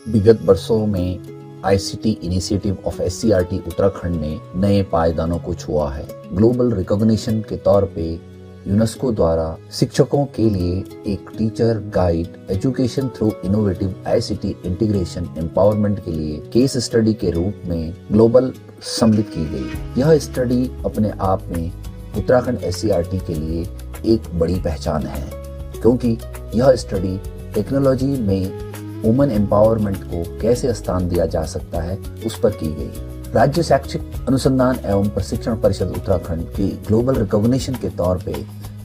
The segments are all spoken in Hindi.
विगत वर्षों में ICT initiative of SCERT Uttarakhand ने नए पायदानों को छुआ है। ग्लोबल रिकॉग्निशन के तौर पे यूनेस्को द्वारा शिक्षकों के लिए एक teacher guide education through innovative ICT integration empowerment के लिए केस स्टडी के रूप में ग्लोबल सम्मिलित की गई। यह स्टडी अपने आप में उत्तराखंड एससीईआरटी के लिए एक बड़ी पहचान है, क्योंकि यह स्टडी टेक्नोलॉजी में वुमेन एम्पावरमेंट को कैसे स्थान दिया जा सकता है उस पर की गई। राज्य शैक्षिक अनुसंधान एवं प्रशिक्षण परिषद उत्तराखंड की ग्लोबल रिकॉग्निशन के तौर पे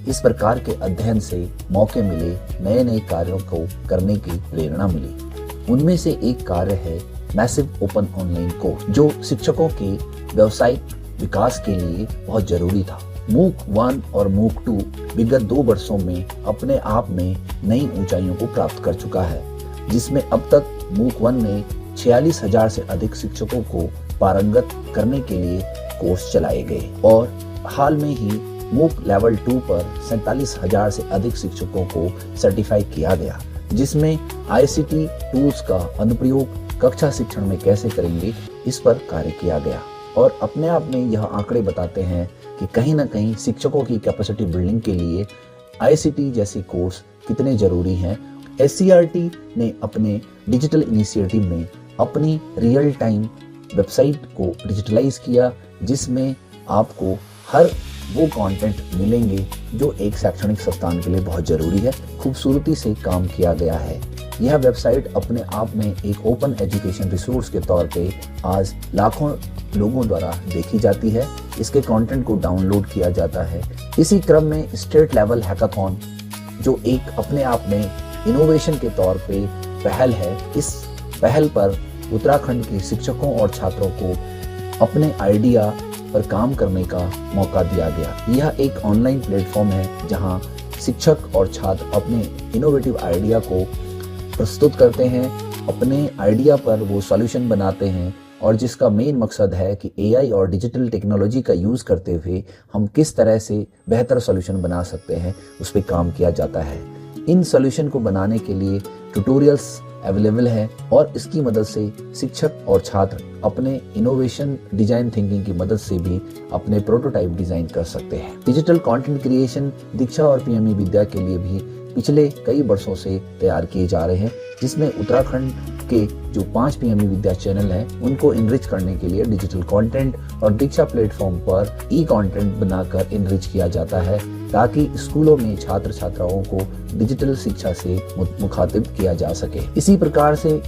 इस प्रकार के अध्ययन से मौके मिले, नए नए कार्यों को करने की प्रेरणा मिली। उनमें से एक कार्य है मैसिव ओपन ऑनलाइन कोर्स, जो शिक्षकों के व्यावसायिक विकास के लिए बहुत जरूरी था। मूक 1 और मूक 2 विगत 2 वर्षों में अपने आप में नई ऊंचाइयों को प्राप्त कर चुका है, जिसमें अब तक मूक 1 में 46,000 से अधिक शिक्षकों को पारंगत करने के लिए कोर्स चलाए गए और हाल में ही मूक लेवल 2 पर 47,000 से अधिक शिक्षकों को सर्टिफाई किया गया, जिसमें आईसीटी टूल्स का अनुप्रयोग कक्षा शिक्षण में कैसे करेंगे इस पर कार्य किया गया। और अपने आप में यह आंकड़े बताते हैं कि कहीं ना कहीं शिक्षकों की कैपेसिटी बिल्डिंग के लिए आईसीटी जैसे कोर्स कितने जरूरी हैं। एससीईआरटी ने अपने डिजिटल इनिशिएटिव में अपनी रियल टाइम वेबसाइट को डिजिटलाइज किया, जिसमें आपको हर वो कंटेंट मिलेंगे जो एक शैक्षणिक संस्थान के लिए बहुत जरूरी है। खूबसूरती से काम किया गया है। यह वेबसाइट अपने आप में एक ओपन एजुकेशन रिसोर्स के तौर पे आज लाखों लोगों द्वारा देखी जाती है। इसके कंटेंट को डाउनलोड किया जाता है। इसी क्रम में स्टेट लेवल हैकाथॉन, जो एक अपने आप में इनोवेशन के तौर पे पहल है, इस पहल पर उत्तराखंड के शिक्षकों और छात्रों को अपने आइडिया पर काम करने का मौका दिया गया। यह एक ऑनलाइन प्लेटफॉर्म है जहां शिक्षक और छात्र अपने इनोवेटिव आइडिया को प्रस्तुत करते हैं, अपने आइडिया पर वो सॉल्यूशन बनाते हैं और जिसका मेन मकसद है कि एआई और डिजिटल टेक्नोलॉजी का यूज करते हुए हम किस तरह से बेहतर सॉल्यूशन बना सकते हैं, उस पर काम किया जाता है। इन सॉल्यूशन को बनाने के लिए ट्यूटोरियल्स अवेलेबल है और इसकी मदद से शिक्षक और छात्र अपने इनोवेशन डिजाइन थिंकिंग की मदद से भी अपने प्रोटोटाइप डिजाइन कर सकते हैं। डिजिटल कंटेंट क्रिएशन दीक्षा और पीएमई विद्या के लिए भी पिछले कई वर्षों से तैयार किए जा रहे हैं, जिसमें उत्तराखंड के जो 5 पीएमई विद्या चैनल हैं उनको इनरिच करने के लिए डिजिटल कंटेंट और दीक्षा प्लेटफॉर्म पर ई कंटेंट बनाकर इनरिच किया जाता है, ताकि स्कूलों में छात्र छात्राओं को डिजिटल शिक्षा से मुखातिब किया जा सके। इसी प्रकार से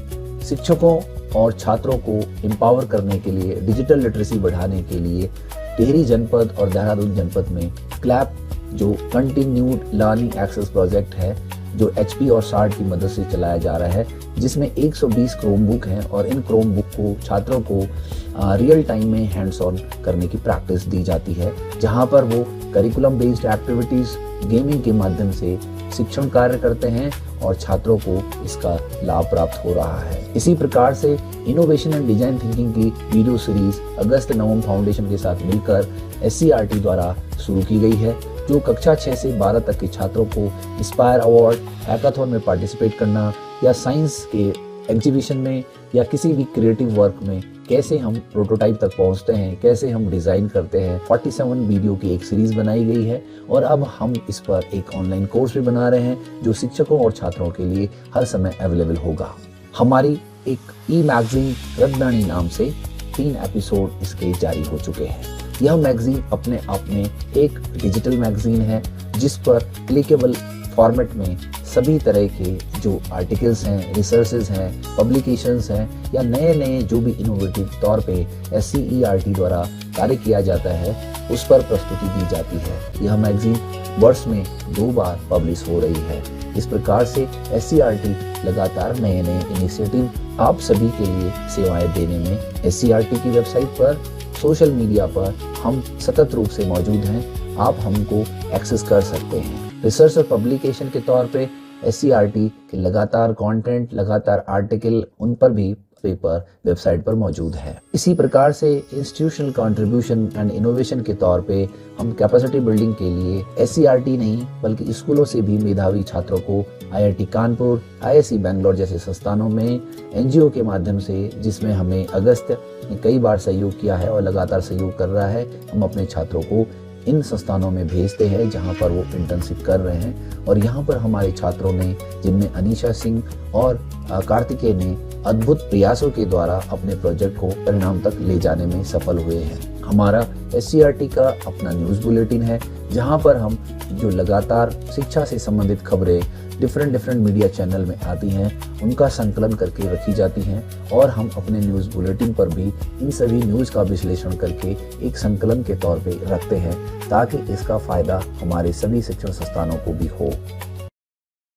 शिक्षकों और छात्रों को एम्पावर करने के लिए, डिजिटल लिटरेसी बढ़ाने के लिए टिहरी जनपद और देहरादून जनपद में क्लैप जो कंटिन्यूड लर्निंग एक्सेस प्रोजेक्ट है, जो एचपी और सार्ट की मदद से चलाया जा रहा है, जिसमें 120 क्रोम बुक हैं और इन क्रोम बुक को छात्रों को रियल टाइम में हैंड्स ऑन करने की प्रैक्टिस दी जाती है, जहां पर वो करिकुलम बेस्ड एक्टिविटीज गेमिंग के माध्यम से शिक्षण कार्य करते हैं और छात्रों को इसका लाभ प्राप्त हो रहा है। इसी प्रकार से इनोवेशन एंड डिजाइन थिंकिंग की वीडियो सीरीज अगस्त नवम फाउंडेशन के साथ मिलकर एससीईआरटी द्वारा शुरू की गई है, जो कक्षा 6 से 12 तक के छात्रों को इंस्पायर अवार्ड, हैकाथॉन में पार्टिसिपेट करना या साइंस के एग्जीबिशन में या किसी भी क्रिएटिव वर्क में कैसे हम प्रोटोटाइप तक पहुंचते हैं, कैसे हम डिजाइन करते हैं। 47 वीडियो की एक सीरीज बनाई गई है और अब हम इस पर एक ऑनलाइन कोर्स भी बना रहे हैं, जो शिक्षकों और छात्रों के लिए हर समय अवेलेबल होगा। हमारी एक ई मैगजीन रत्नानी नाम से 3 एपिसोड इसके जारी हो चुके हैं। यह मैगजीन अपने आप में एक डिजिटल मैगजीन है, जिस पर क्लिकेबल फॉर्मेट में सभी तरह के जो आर्टिकल्स हैं, रिसर्चेज हैं, पब्लिकेशंस हैं या नए नए जो भी इनोवेटिव तौर पे एससीईआरटी द्वारा कार्य किया जाता है, उस पर प्रस्तुति दी जाती है। यह मैगजीन वर्ष में 2 बार पब्लिश हो रही है। इस प्रकार से एससीईआरटी लगातार नए नए इनिशिएटिव आप सभी के लिए सेवाएं देने में एससीईआरटी की वेबसाइट पर, सोशल मीडिया पर हम सतत रूप से मौजूद हैं। आप हमको एक्सेस कर सकते हैं। रिसर्च और पब्लिकेशन के तौर पे एससीईआरटी के लगातार कंटेंट, लगातार आर्टिकल, उन पर भी पेपर वेबसाइट पर मौजूद है। इसी प्रकार से इंस्टीट्यूशनल कंट्रीब्यूशन एंड इनोवेशन के तौर पे हम कैपेसिटी बिल्डिंग के लिए SCRT नहीं बल्कि स्कूलों से भी मेधावी छात्रों को IIT कानपुर, IISc बेंगलोर जैसे संस्थानों में NGO के माध्यम से, जिसमें हमें अगस्त ने कई बार सहयोग किया है और लगातार सहयोग कर रहा है, हम अपने छात्रों को इन संस्थानों में भेजते हैं जहां पर वो इंटर्नशिप कर रहे हैं। और यहाँ पर हमारे छात्रों ने, जिनमें अनीशा सिंह और कार्तिकेय ने अद्भुत प्रयासों के द्वारा अपने प्रोजेक्ट को परिणाम तक ले जाने में सफल हुए हैं। हमारा SCRT का अपना न्यूज़ बुलेटिन है जहां पर हम जो लगातार शिक्षा से संबंधित खबरें डिफरेंट मीडिया चैनल में आती हैं उनका संकलन करके रखी जाती हैं और हम अपने न्यूज़ बुलेटिन पर भी इन सभी न्यूज़ का विश्लेषण करके एक संकलन के तौर पे रखते हैं ताकि इसका फायदा हमारे सभी शिक्षण संस्थानों को भी हो।